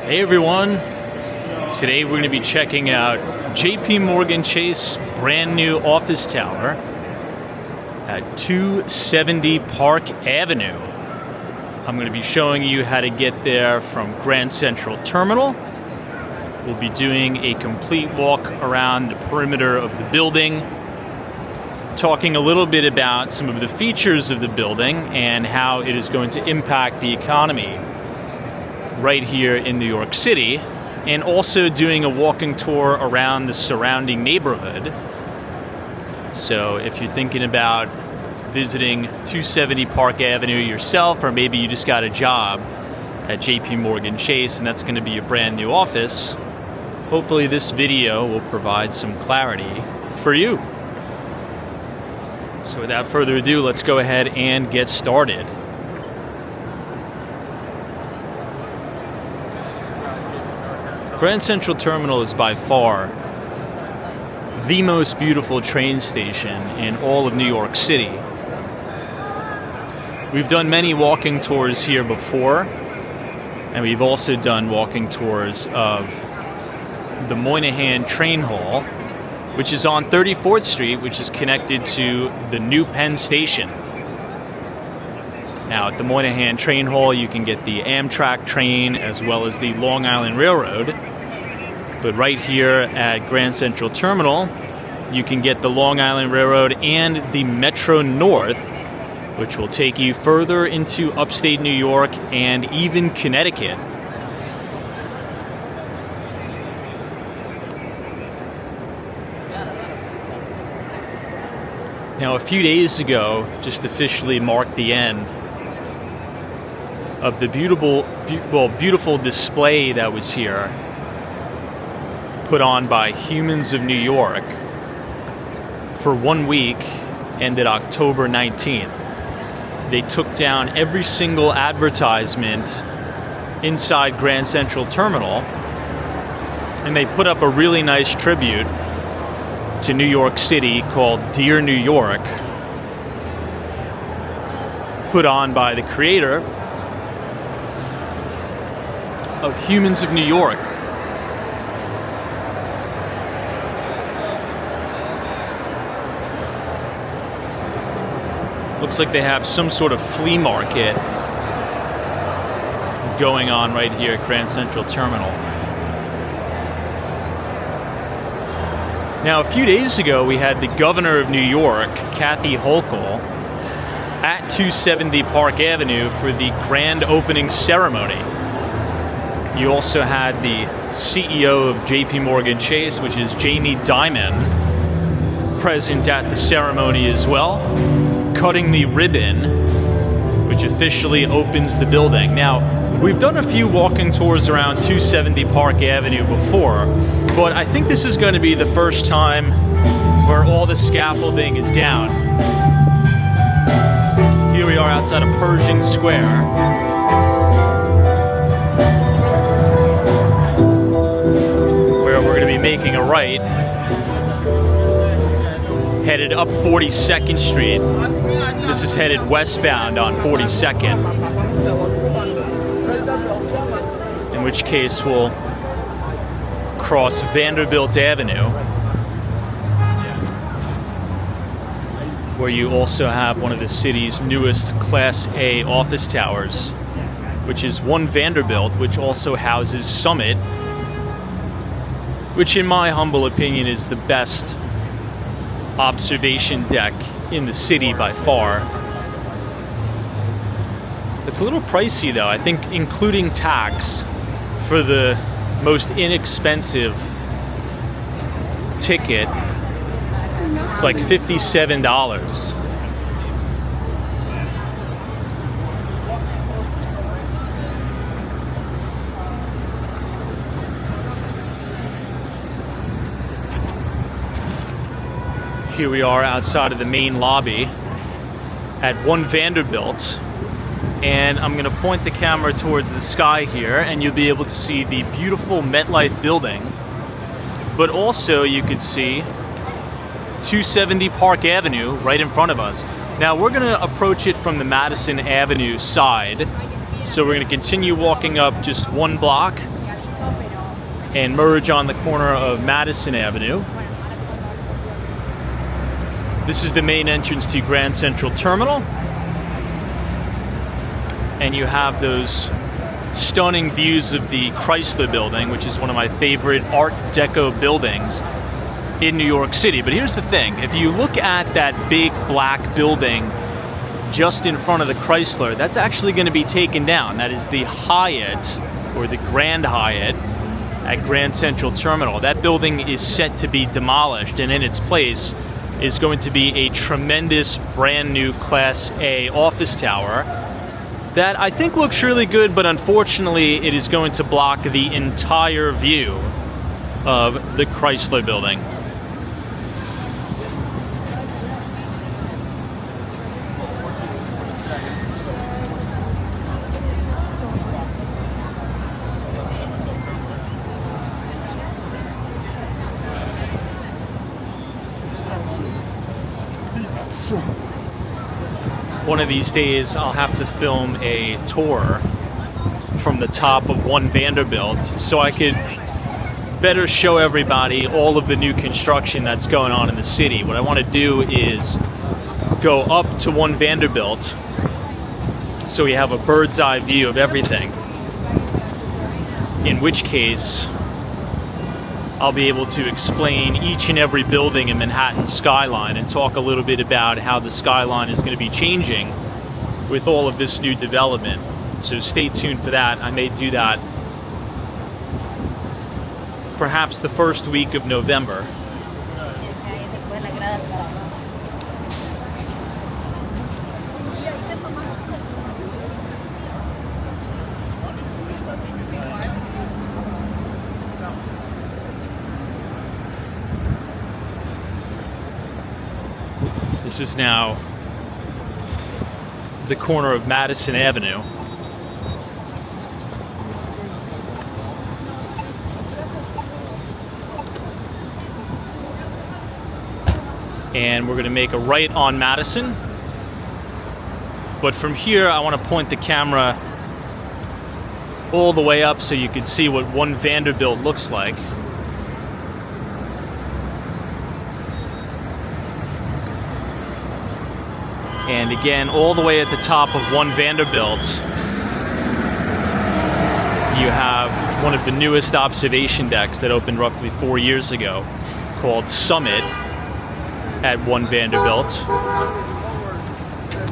Hey everyone, today we're going to be checking out JP Morgan Chase brand new office tower at 270 Park Avenue. I'm going to be showing you how to get there from Grand Central Terminal. We'll be doing a complete walk around the perimeter of the building, talking a little bit about some of the features of the building and how it is going to impact the economy right here in New York City, and also doing a walking tour around the surrounding neighborhood. So if you're thinking about visiting 270 Park Avenue yourself, or maybe you just got a job at JP Morgan Chase and that's going to be a brand new office, hopefully this video will provide some clarity for you. So without further ado, let's go ahead and get started. Grand Central Terminal is by far the most beautiful train station in all of New York City. We've done many walking tours here before, and we've also done walking tours of the Moynihan Train Hall, which is on 34th Street, which is connected to the new Penn Station. Now at the Moynihan Train Hall you can get the Amtrak train as well as the Long Island Railroad. But right here at Grand Central Terminal, you can get the Long Island Railroad and the Metro North, which will take you further into upstate New York and even Connecticut. Now, a few days ago, just officially marked the end of the beautiful display that was here, put on by Humans of New York for 1 week, ended October 19th. They took down every single advertisement inside Grand Central Terminal, and they put up a really nice tribute to New York City called Dear New York, put on by the creator of Humans of New York. Looks like they have some sort of flea market going on right here at Grand Central Terminal. Now, a few days ago, we had the governor of New York, Kathy Hochul, at 270 Park Avenue for the grand opening ceremony. You also had the CEO of JP Morgan Chase, which is Jamie Dimon, present at the ceremony as well, cutting the ribbon, which officially opens the building. Now, we've done a few walking tours around 270 Park Avenue before, but I think this is going to be the first time where all the scaffolding is down. Here we are outside of Pershing Square, where we're going to be making a right, headed up 42nd Street. This is headed westbound on 42nd, in which case we'll cross Vanderbilt Avenue, where you also have one of the city's newest Class A office towers, which is One Vanderbilt, which also houses Summit, which in my humble opinion is the best observation deck in the city by far. It's a little pricey though. I think including tax for the most inexpensive ticket, it's like $57. Here we are outside of the main lobby at One Vanderbilt, and I'm going to point the camera towards the sky here and you'll be able to see the beautiful MetLife building, but also you could see 270 Park Avenue right in front of us. Now we're going to approach it from the Madison Avenue side, so we're going to continue walking up just one block and merge on the corner of Madison Avenue. This is the main entrance to Grand Central Terminal. And you have those stunning views of the Chrysler Building, which is one of my favorite Art Deco buildings in New York City. But here's the thing, if you look at that big black building just in front of the Chrysler, that's actually going to be taken down. That is the Hyatt, or the Grand Hyatt at Grand Central Terminal. That building is set to be demolished, and in its place is going to be a tremendous brand new Class A office tower that I think looks really good, but unfortunately it is going to block the entire view of the Chrysler Building. One of these days I'll have to film a tour from the top of One Vanderbilt so I could better show everybody all of the new construction that's going on in the city. What I want to do is go up to One Vanderbilt so we have a bird's eye view of everything, in which case I'll be able to explain each and every building in Manhattan skyline and talk a little bit about how the skyline is going to be changing with all of this new development. So stay tuned for that. I may do that perhaps the first week of November. This is now the corner of Madison Avenue. And we're going to make a right on Madison. But from here, I want to point the camera all the way up so you can see what One Vanderbilt looks like. And again, all the way at the top of One Vanderbilt, you have one of the newest observation decks that opened roughly 4 years ago, called Summit at One Vanderbilt.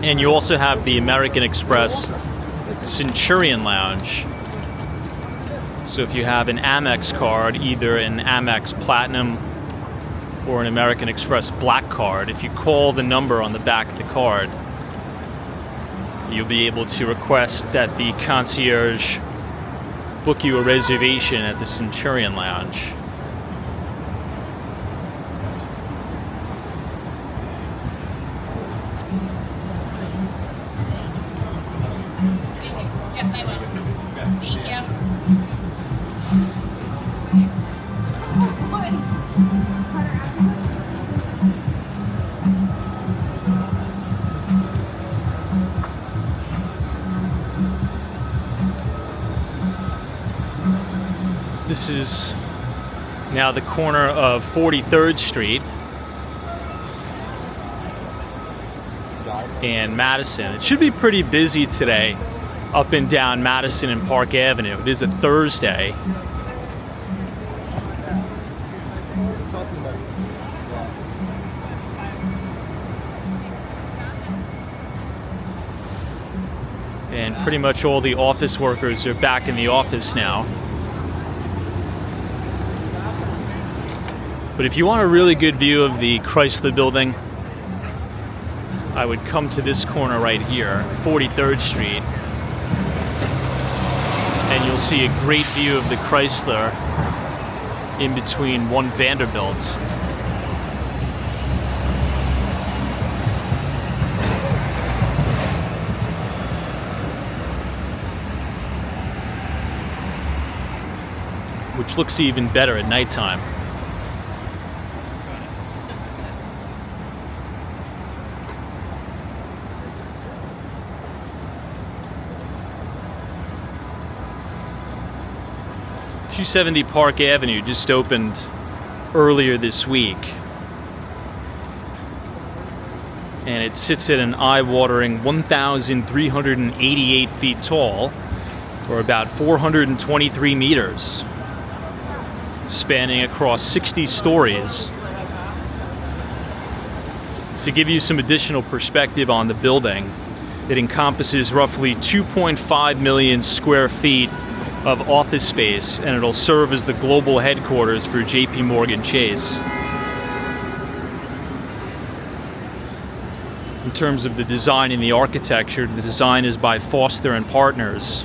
And you also have the American Express Centurion Lounge. So if you have an Amex card, either an Amex Platinum or an American Express Black card, if you call the number on the back of the card, you'll be able to request that the concierge book you a reservation at the Centurion Lounge. This is now the corner of 43rd Street and Madison. It should be pretty busy today up and down Madison and Park Avenue. It is a Thursday. And pretty much all the office workers are back in the office now. But if you want a really good view of the Chrysler Building, I would come to this corner right here, 43rd Street, and you'll see a great view of the Chrysler in between One Vanderbilt. Which looks even better at nighttime. 270 Park Avenue just opened earlier this week. And it sits at an eye-watering 1,388 feet tall, or about 423 meters, spanning across 60 stories. To give you some additional perspective on the building, it encompasses roughly 2.5 million square feet of office space, and it'll serve as the global headquarters for JP Chase. In terms of the design and the architecture, the design is by Foster and Partners.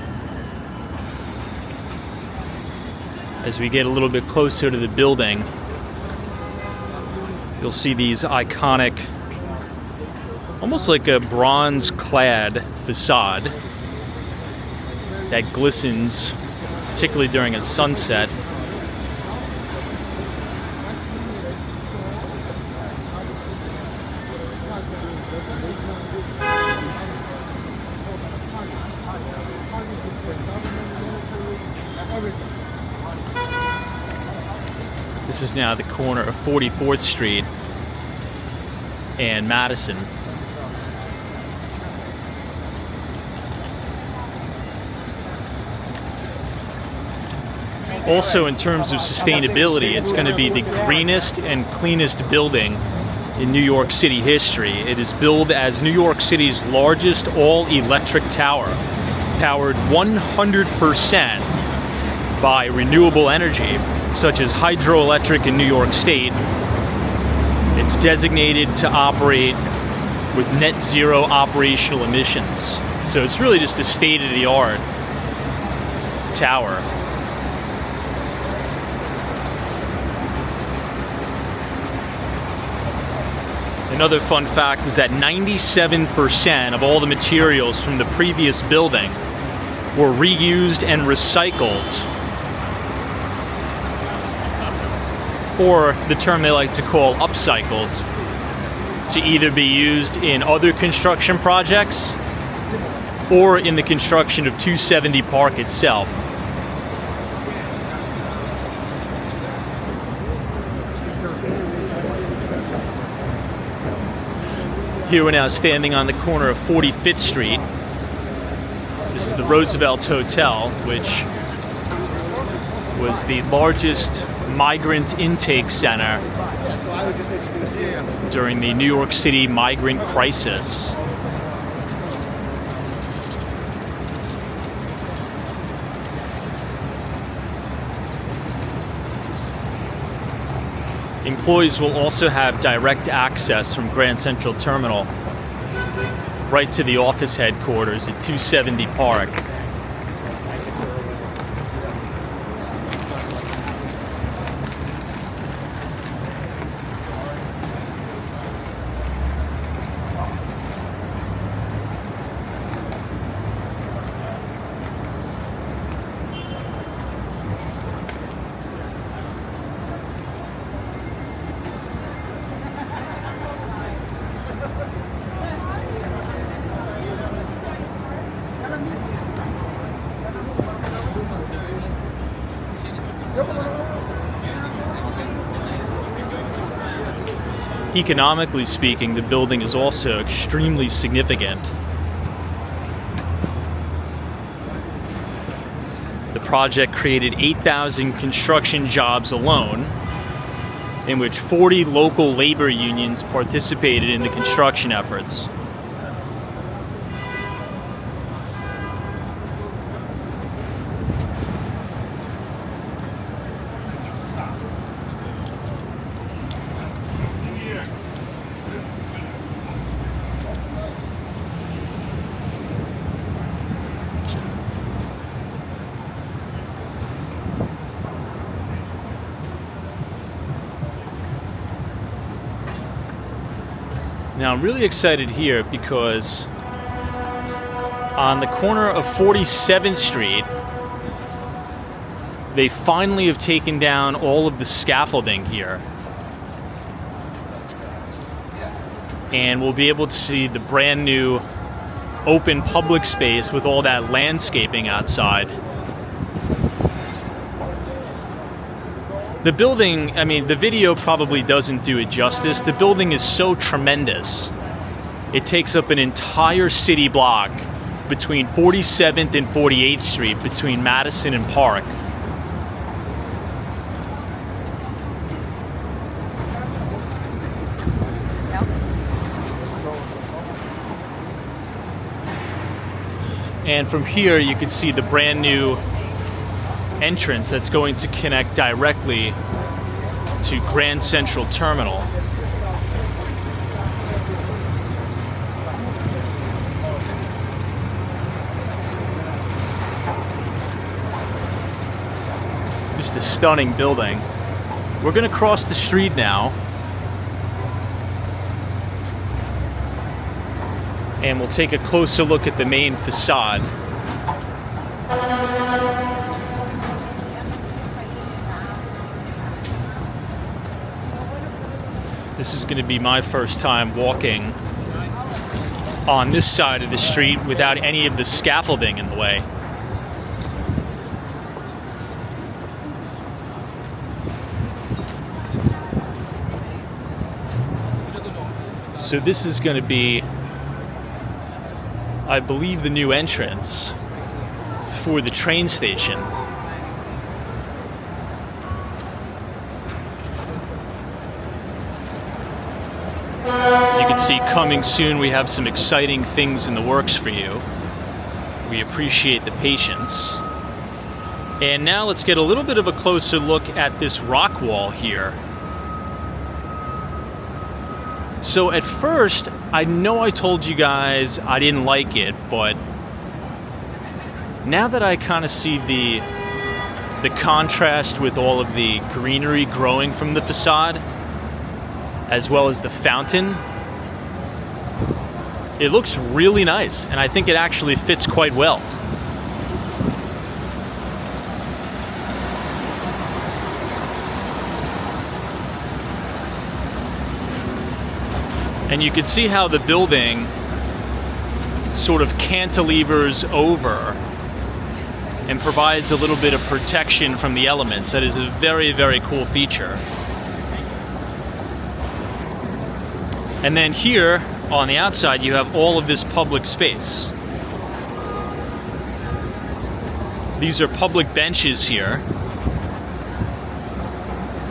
As we get a little bit closer to the building, you'll see these iconic, almost like a bronze-clad facade that glistens, particularly during a sunset. This is now the corner of 44th Street and Madison. Also, in terms of sustainability, it's going to be the greenest and cleanest building in New York City history. It is billed as New York City's largest all-electric tower, powered 100% by renewable energy, such as hydroelectric in New York State. It's designated to operate with net zero operational emissions. So it's really just a state-of-the-art tower. Another fun fact is that 97% of all the materials from the previous building were reused and recycled, or the term they like to call upcycled, to either be used in other construction projects or in the construction of 270 Park itself. Here we're now standing on the corner of 45th Street. This is the Roosevelt Hotel, which was the largest migrant intake center during the New York City migrant crisis. Employees will also have direct access from Grand Central Terminal right to the office headquarters at 270 Park. Economically speaking, the building is also extremely significant. The project created 8,000 construction jobs alone, in which 40 local labor unions participated in the construction efforts. Now I'm really excited here because on the corner of 47th Street, they finally have taken down all of the scaffolding here. And we'll be able to see the brand new open public space with all that landscaping outside. The building, I mean, the video probably doesn't do it justice. The building is so tremendous. It takes up an entire city block between 47th and 48th Street, between Madison and Park. And from here, you can see the brand new entrance that's going to connect directly to Grand Central Terminal. Just a stunning building. We're going to cross the street now, and we'll take a closer look at the main facade. This is going to be my first time walking on this side of the street without any of the scaffolding in the way. So this is going to be, I believe, the new entrance for the train station. You can see coming soon, we have some exciting things in the works for you. We appreciate the patience. And now let's get a little bit of a closer look at this rock wall here. So at first, I know I told you guys I didn't like it, but now that I kind of see the contrast with all of the greenery growing from the facade, as well as the fountain, it looks really nice, and I think it actually fits quite well. And you can see how the building sort of cantilevers over and provides a little bit of protection from the elements. That is a very, very cool feature. And then here on the outside, you have all of this public space. These are public benches here.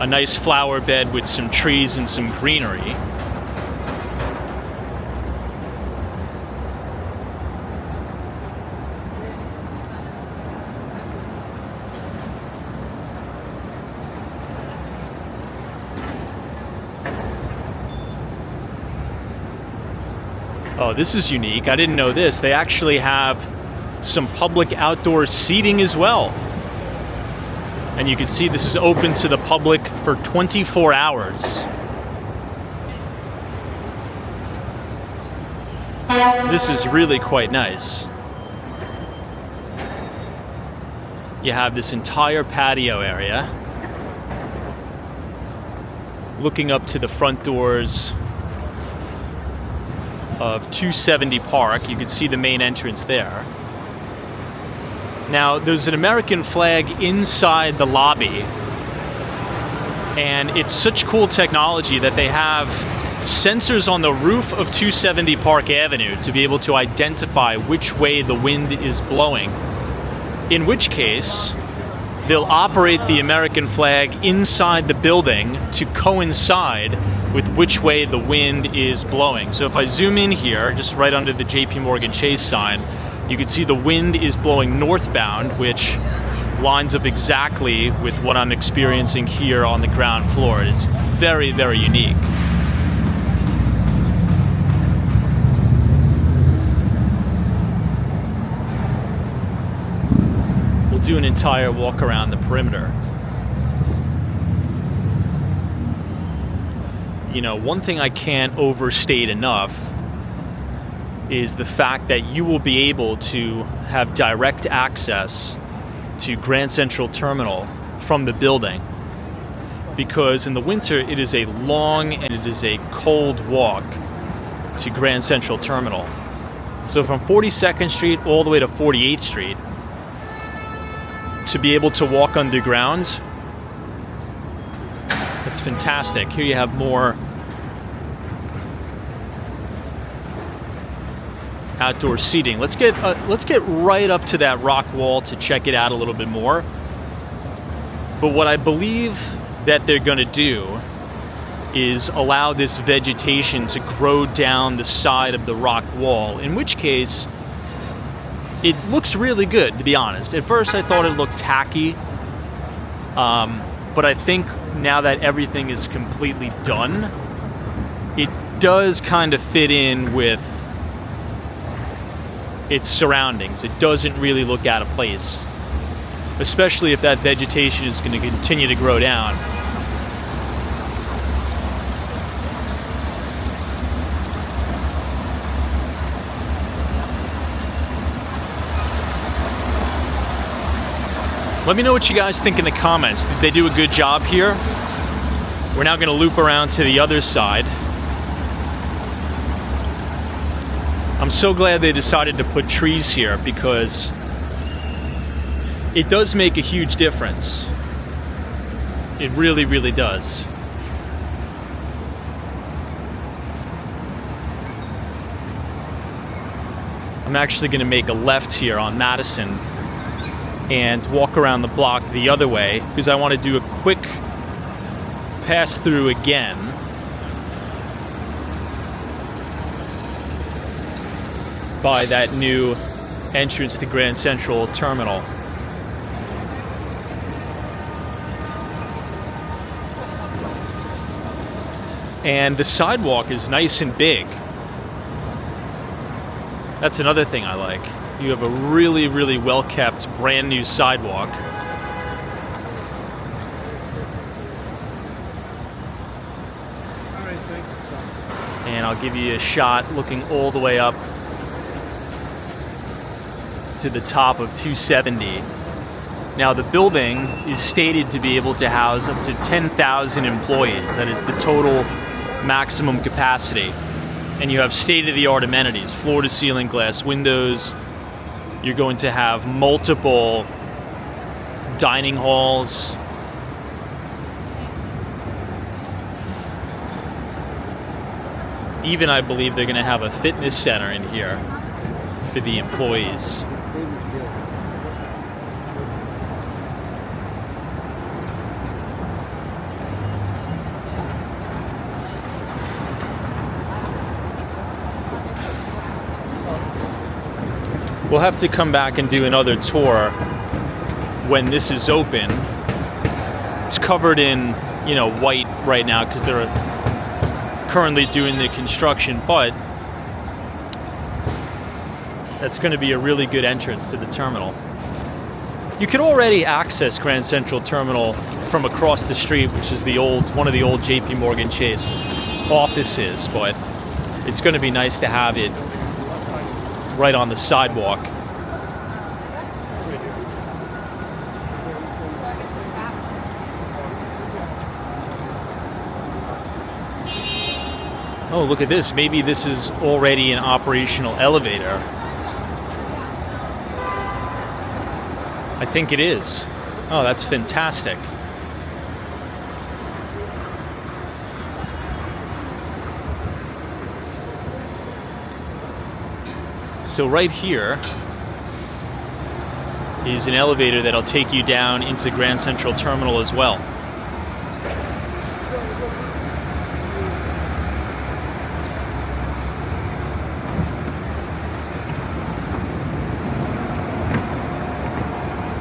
A nice flower bed with some trees and some greenery. Oh, this is unique. I didn't know this. They actually have some public outdoor seating as well. And you can see this is open to the public for 24 hours. This is really quite nice. You have this entire patio area looking up to the front doors of 270 Park. You can see the main entrance there. Now, there's an American flag inside the lobby, and it's such cool technology that they have sensors on the roof of 270 Park Avenue to be able to identify which way the wind is blowing, in which case they'll operate the American flag inside the building to coincide with which way the wind is blowing. So if I zoom in here, just right under the JP Morgan Chase sign, you can see the wind is blowing northbound, which lines up exactly with what I'm experiencing here on the ground floor. It is very, very unique. We'll do an entire walk around the perimeter. You know, one thing I can't overstate enough is the fact that you will be able to have direct access to Grand Central Terminal from the building, because in the winter it is a long and it is a cold walk to Grand Central Terminal. So from 42nd Street all the way to 48th Street, to be able to walk underground That's fantastic. Here you have more outdoor seating. Let's get right up to that rock wall to check it out a little bit more. But what I believe that they're going to do is allow this vegetation to grow down the side of the rock wall, in which case it looks really good, to be honest. At first I thought it looked tacky, but I think now that everything is completely done, it does kind of fit in with its surroundings. It doesn't really look out of place, especially if that vegetation is going to continue to grow down. Let me know what you guys think in the comments. Did they do a good job here? We're now going to loop around to the other side. I'm so glad they decided to put trees here because it does make a huge difference. It really, really does. I'm actually going to make a left here on Madison and walk around the block the other way because I want to do a quick pass through again by that new entrance to Grand Central Terminal. And the sidewalk is nice and big. That's another thing I like. You have a really, really well-kept, brand new sidewalk. And I'll give you a shot looking all the way up to the top of 270. Now, the building is stated to be able to house up to 10,000 employees. That is the total maximum capacity. And you have state-of-the-art amenities, floor-to-ceiling glass windows. You're going to have multiple dining halls. Even, I believe, they're going to have a fitness center in here for the employees. We'll have to come back and do another tour when this is open. It's covered in, white right now because they're currently doing the construction, but that's going to be a really good entrance to the terminal. You can already access Grand Central Terminal from across the street, which is one of the old JP Morgan Chase offices, but it's going to be nice to have it right on the sidewalk. Oh, look at this. Maybe this is already an operational elevator. I think it is. Oh, that's fantastic. So right here is an elevator that'll take you down into Grand Central Terminal as well.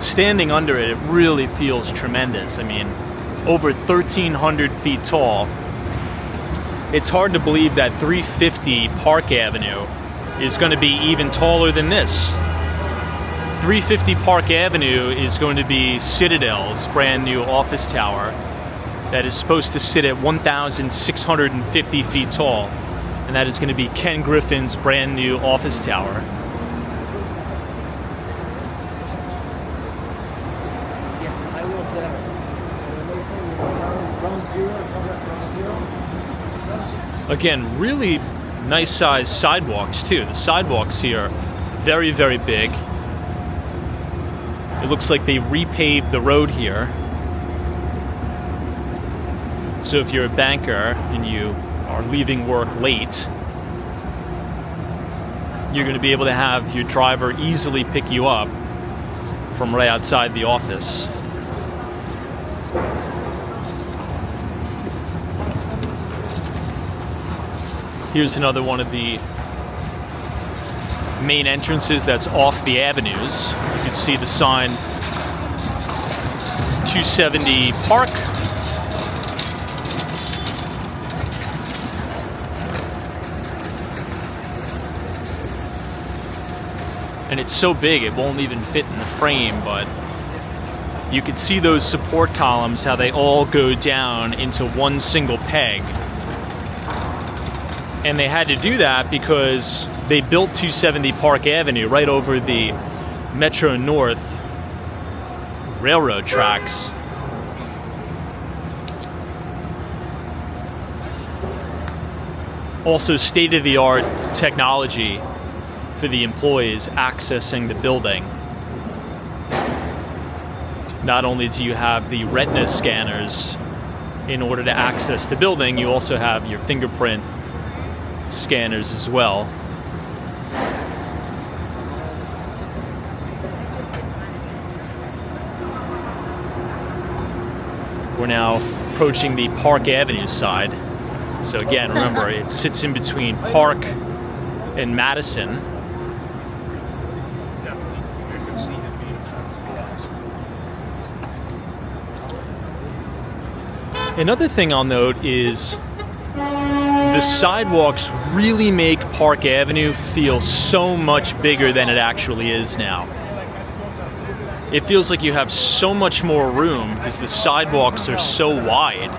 Standing under it, it really feels tremendous. I mean, over 1,300 feet tall. It's hard to believe that 350 Park Avenue is going to be even taller than this. 350 Park Avenue is going to be Citadel's brand new office tower that is supposed to sit at 1,650 feet tall. And that is going to be Ken Griffin's brand new office tower. Again, really nice sized sidewalks too. The sidewalks here, very, very big. It looks like they repaved the road here. So if you're a banker and you are leaving work late, you're going to be able to have your driver easily pick you up from right outside the office. Here's another one of the main entrances that's off the avenues. You can see the sign 270 Park. And it's so big it won't even fit in the frame, but you can see those support columns, how they all go down into one single peg. And they had to do that because they built 270 Park Avenue right over the Metro North railroad tracks. Also state-of-the-art technology for the employees accessing the building. Not only do you have the retina scanners in order to access the building, you also have your fingerprint scanners as well. We're now approaching the Park Avenue side. So again, remember, it sits in between Park and Madison. Another thing I'll note is the sidewalks really make Park Avenue feel so much bigger than it actually is now. It feels like you have so much more room because the sidewalks are so wide.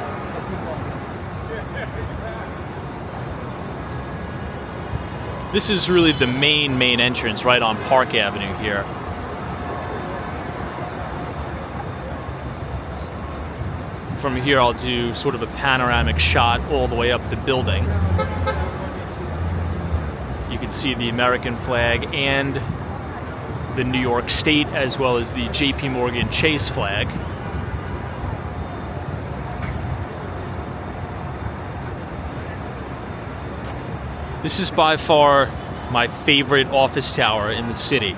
This is really the main entrance right on Park Avenue here. From here I'll do sort of a panoramic shot all the way up the building. You can see the American flag and the New York State, as well as the JP Morgan Chase flag. This is by far my favorite office tower in the city.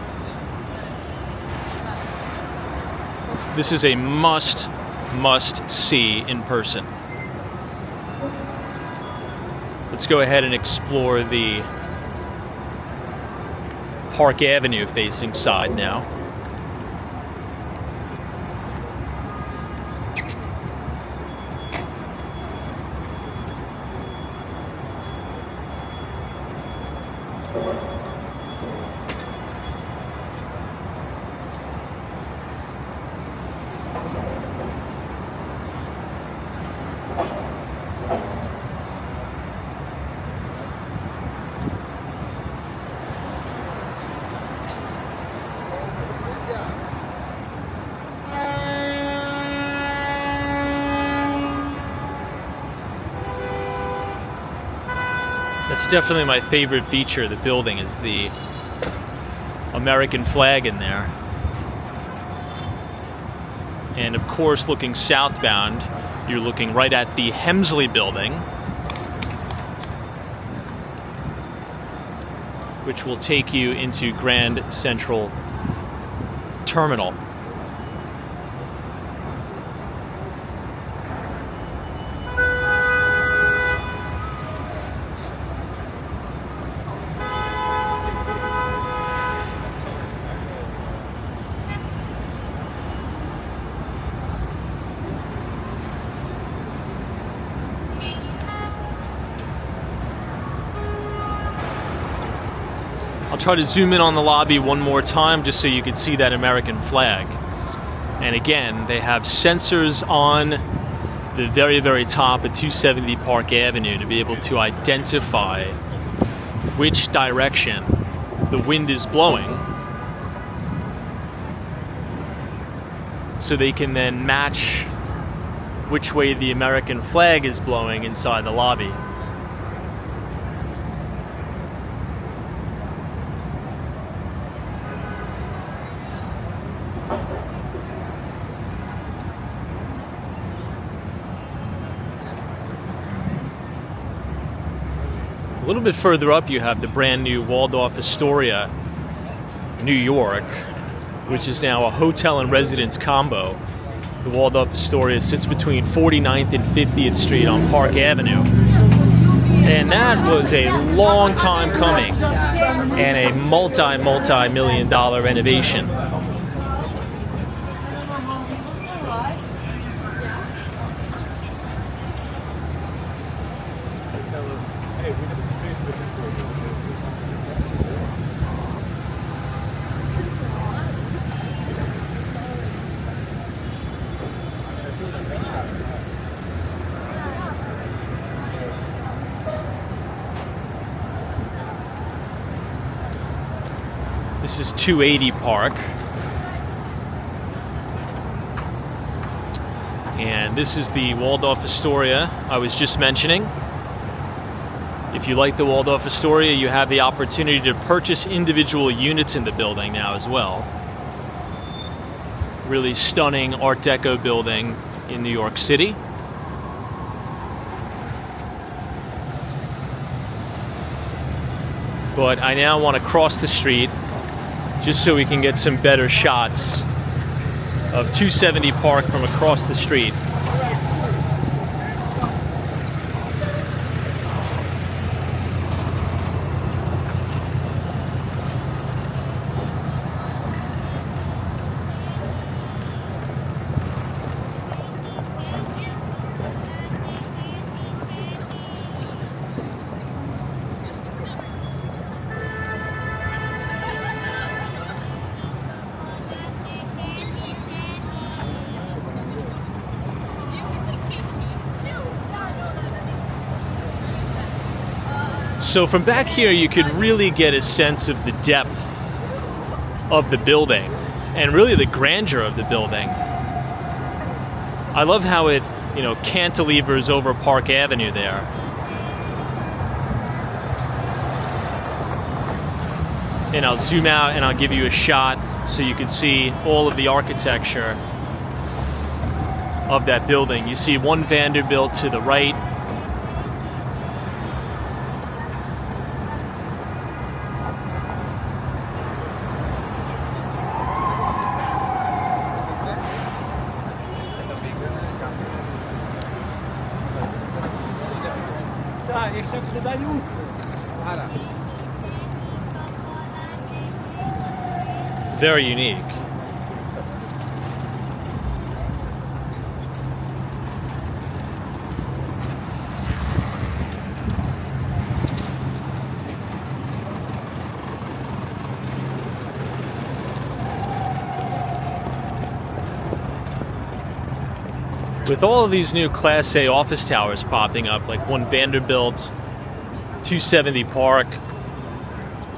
This is a must see in person. Let's go ahead and explore the Park Avenue facing side now. That's definitely my favorite feature of the building, is the American flag in there. And of course, looking southbound, you're looking right at the Hemsley building, which will take you into Grand Central Terminal. I'll try to zoom in on the lobby one more time just so you can see that American flag. And again, they have sensors on the very top of 270 Park Avenue to be able to identify which direction the wind is blowing, so they can then match which way the American flag is blowing inside the lobby. A little bit further up, you have the brand new Waldorf Astoria, New York, which is now a hotel and residence combo. The Waldorf Astoria sits between 49th and 50th Street on Park Avenue. And that was a long time coming and a multi-million dollar renovation. This is 280 Park. And this is the Waldorf Astoria I was just mentioning. If you like the Waldorf Astoria, you have the opportunity to purchase individual units in the building now as well. Really stunning Art Deco building in New York City. But I now want to cross the street just so we can get some better shots of 270 Park from across the street. So from back here, you could really get a sense of the depth of the building and really the grandeur of the building. I love how it, cantilevers over Park Avenue there. And I'll zoom out and I'll give you a shot so you can see all of the architecture of that building. You see one Vanderbilt to the right. Very unique. With all of these new Class A office towers popping up, like one Vanderbilt, 270 Park,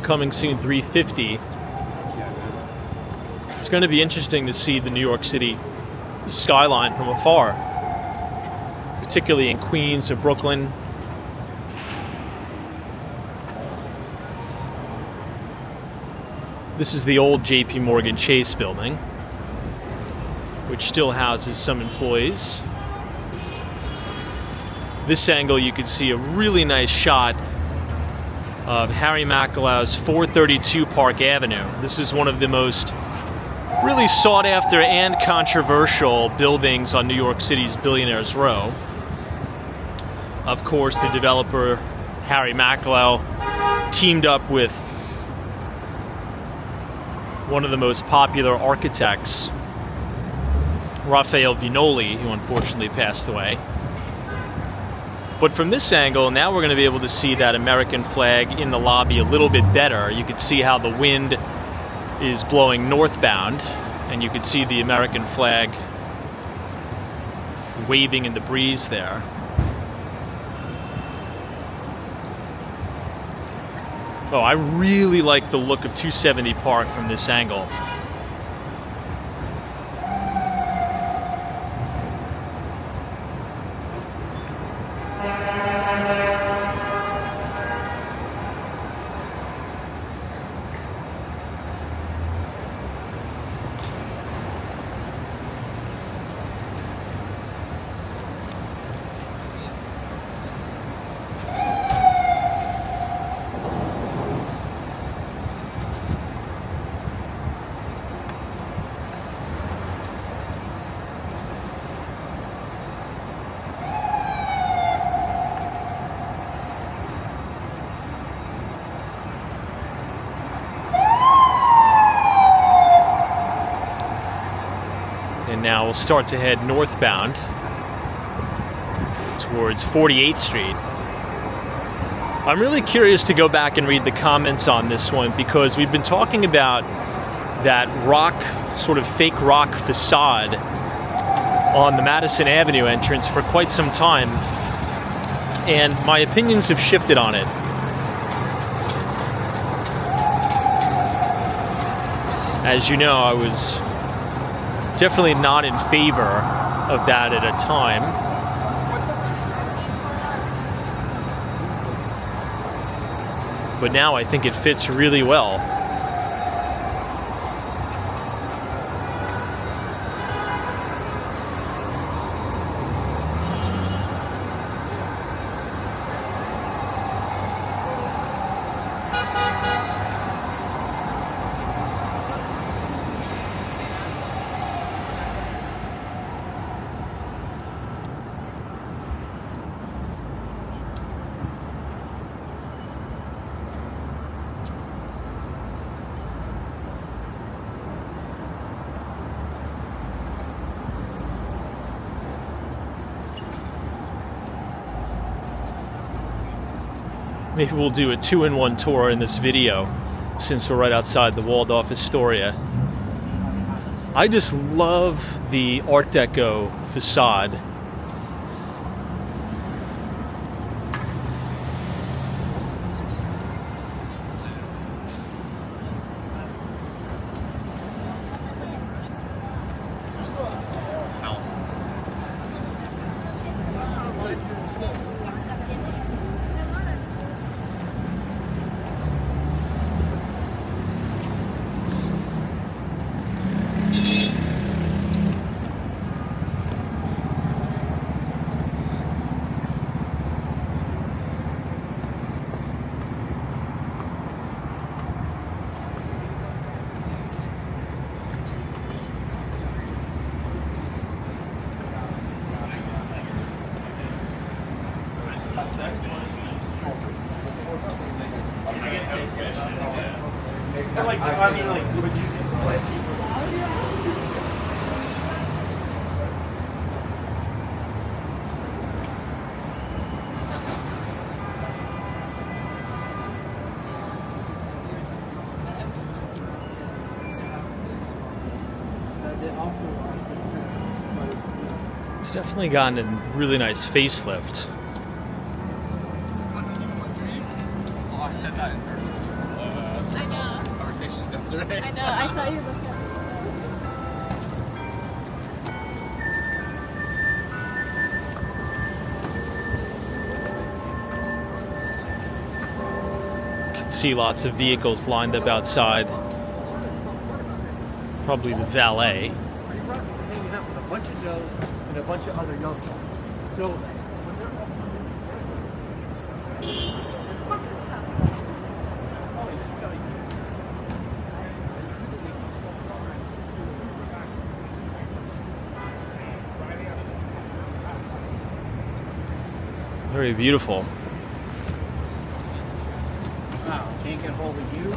coming soon 350, it's going to be interesting to see the New York City skyline from afar, particularly in Queens or Brooklyn. This is the old JP Morgan Chase building, which still houses some employees. This angle, you can see a really nice shot of Harry Mackelau's 432 Park Avenue. This is one of the most really sought after and controversial buildings on New York City's Billionaires Row. Of course, the developer Harry Mackelau teamed up with one of the most popular architects, Raphael Vignoli, who unfortunately passed away. But from this angle, now we're going to be able to see that American flag in the lobby a little bit better. You can see how the wind is blowing northbound, and you can see the American flag waving in the breeze there. Oh, I really like the look of 270 Park from this angle. And now we'll start to head northbound towards 48th Street. I'm really curious to go back and read the comments on this one because we've been talking about that rock, sort of fake rock facade on the Madison Avenue entrance for quite some time, and my opinions have shifted on it. As you know, I was definitely not in favor of that at a time. But now I think it fits really well. Maybe we'll do a 2-in-1 tour in this video since we're right outside the Waldorf Astoria. I just love the Art Deco facade. It's definitely gotten a really nice facelift. I said that in person. I know. Conversations yesterday. I know. I saw you look at You can see lots of vehicles lined up outside. Probably the valet. Hanging out with a bunch of Joes and a bunch of other young guys. So very beautiful. wow, can't get hold of you.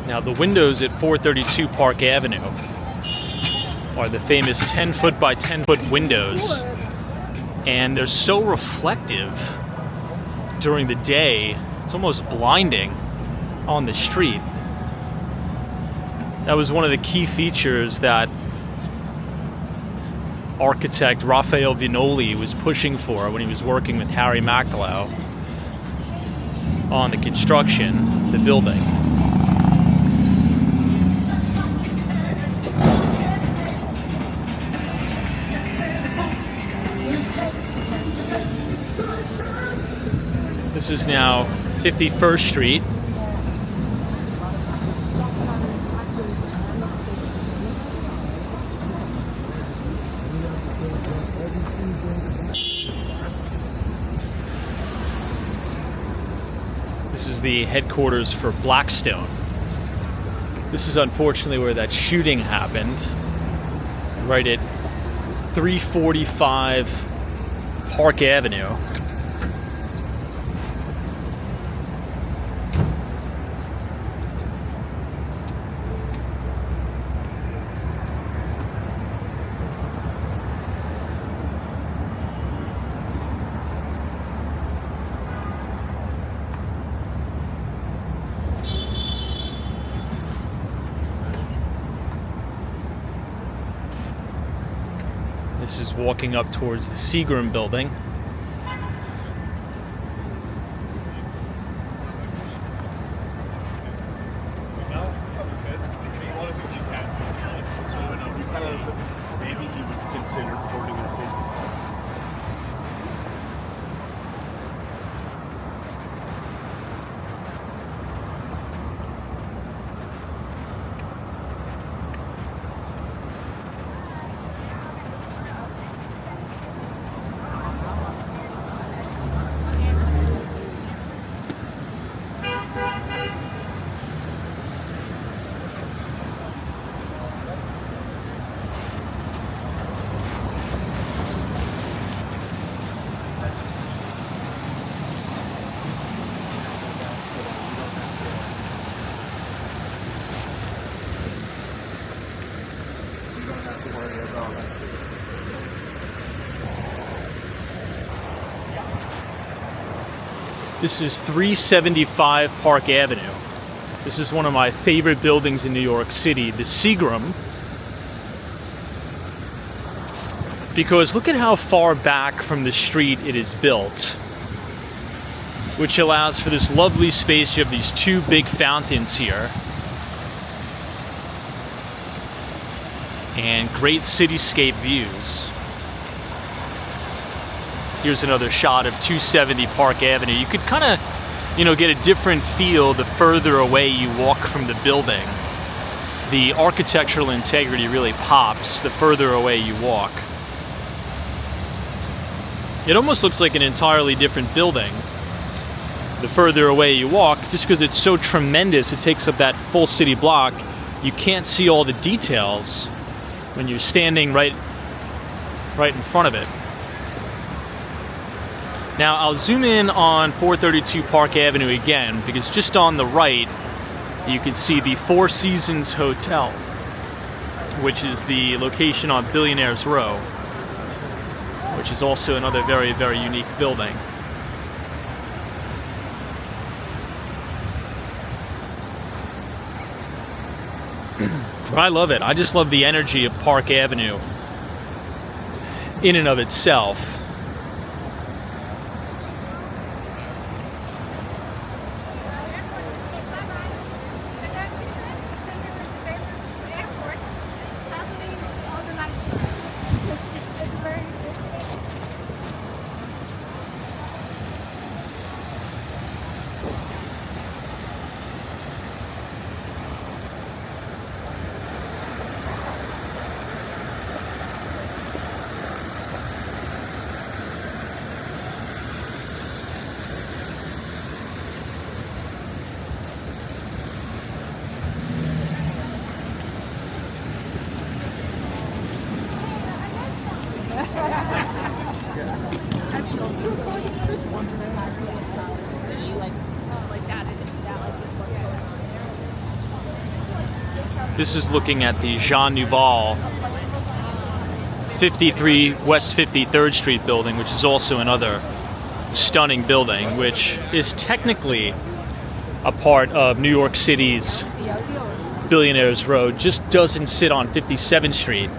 Now the windows at 432 Park Avenue are the famous 10-foot by 10-foot windows, and they're so reflective during the day, it's almost blinding on the street. That was one of the key features that architect Raphael Vignoli was pushing for when he was working with Harry Maclow on the construction of the building. This is now 51st Street. This is the headquarters for Blackstone. This is unfortunately where that shooting happened, right at 345 Park Avenue. This is walking up towards the Seagram building. Maybe he would consider porting us in. This is 375 Park Avenue. This is one of my favorite buildings in New York City, the Seagram. Because look at how far back from the street it is built, which allows for this lovely space. You have these two big fountains here. And great cityscape views. Here's another shot of 270 Park Avenue. You could kind of, get a different feel the further away you walk from the building. The architectural integrity really pops the further away you walk. It almost looks like an entirely different building the further away you walk, just because it's so tremendous. It takes up that full city block. You can't see all the details when you're standing right in front of it. Now I'll zoom in on 432 Park Avenue again, because just on the right you can see the Four Seasons Hotel, which is the location on Billionaires Row, which is also another very, very unique building. But I love it. I just love the energy of Park Avenue in and of itself. This is looking at the Jean Nouvel 53 West 53rd Street building, which is also another stunning building, which is technically a part of New York City's Billionaires Row, just doesn't sit on 57th Street.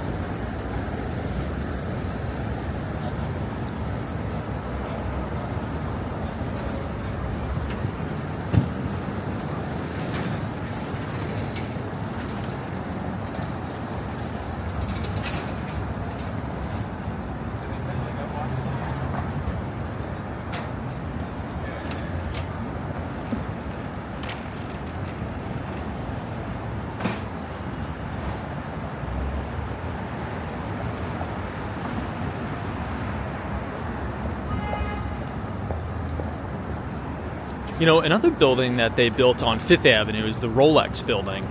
You know, another building that they built on 5th Avenue is the Rolex building,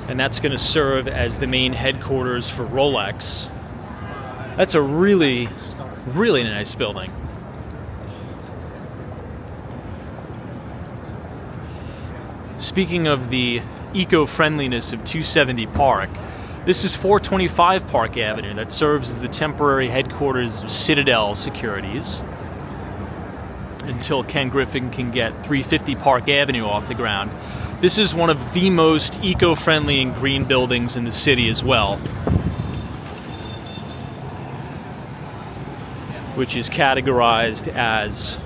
and that's going to serve as the main headquarters for Rolex. That's a really, really nice building. Speaking of the eco-friendliness of 270 Park, this is 425 Park Avenue that serves as the temporary headquarters of Citadel Securities until Ken Griffin can get 350 Park Avenue off the ground. This is one of the most eco-friendly and green buildings in the city as well, which is categorized as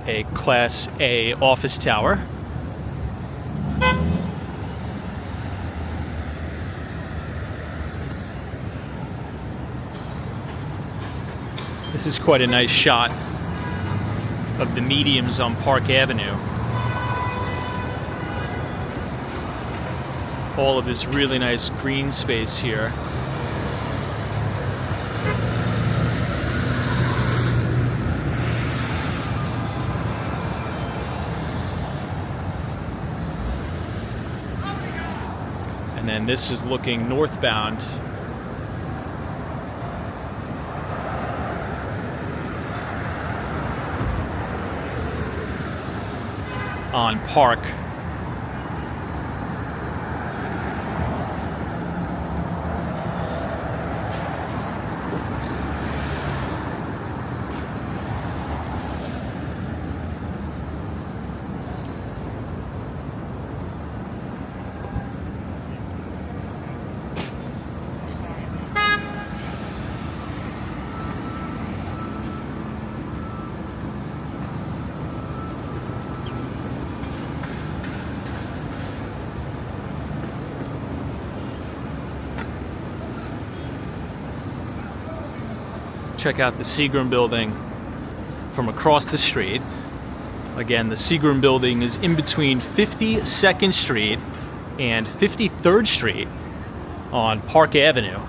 a Class A office tower. This is quite a nice shot of the mediums on Park Avenue. All of this really nice green space here. And then this is looking northbound. On Park. Check out the Seagram building from across the street. Again, the Seagram building is in between 52nd Street and 53rd Street on Park Avenue.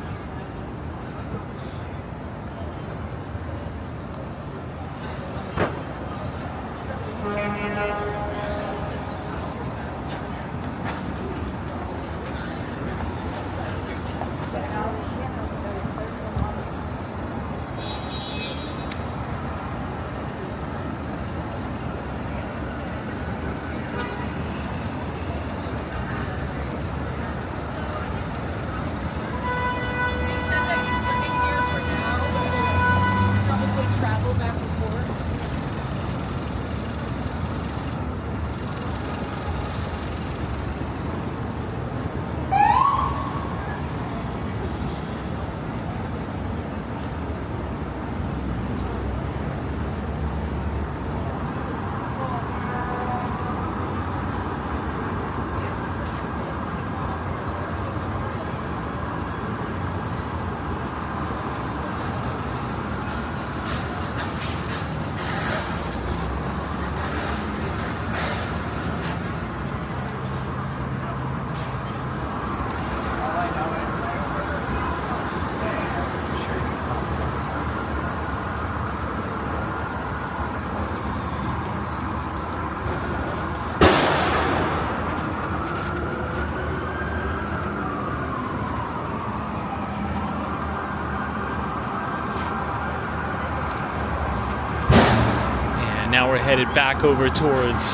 Now we're headed back over towards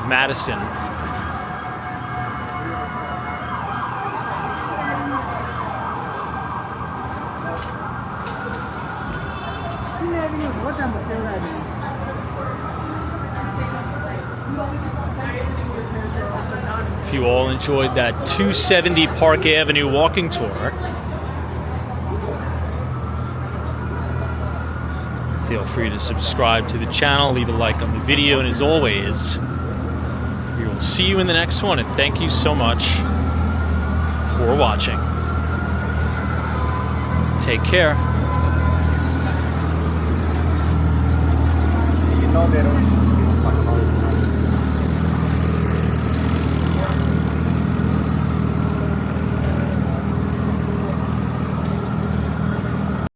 Madison. If you all enjoyed that 270 Park Avenue walking tour, feel free to subscribe to the channel, leave a like on the video, and as always, we will see you in the next one, and thank you so much for watching. Take care. You know they don't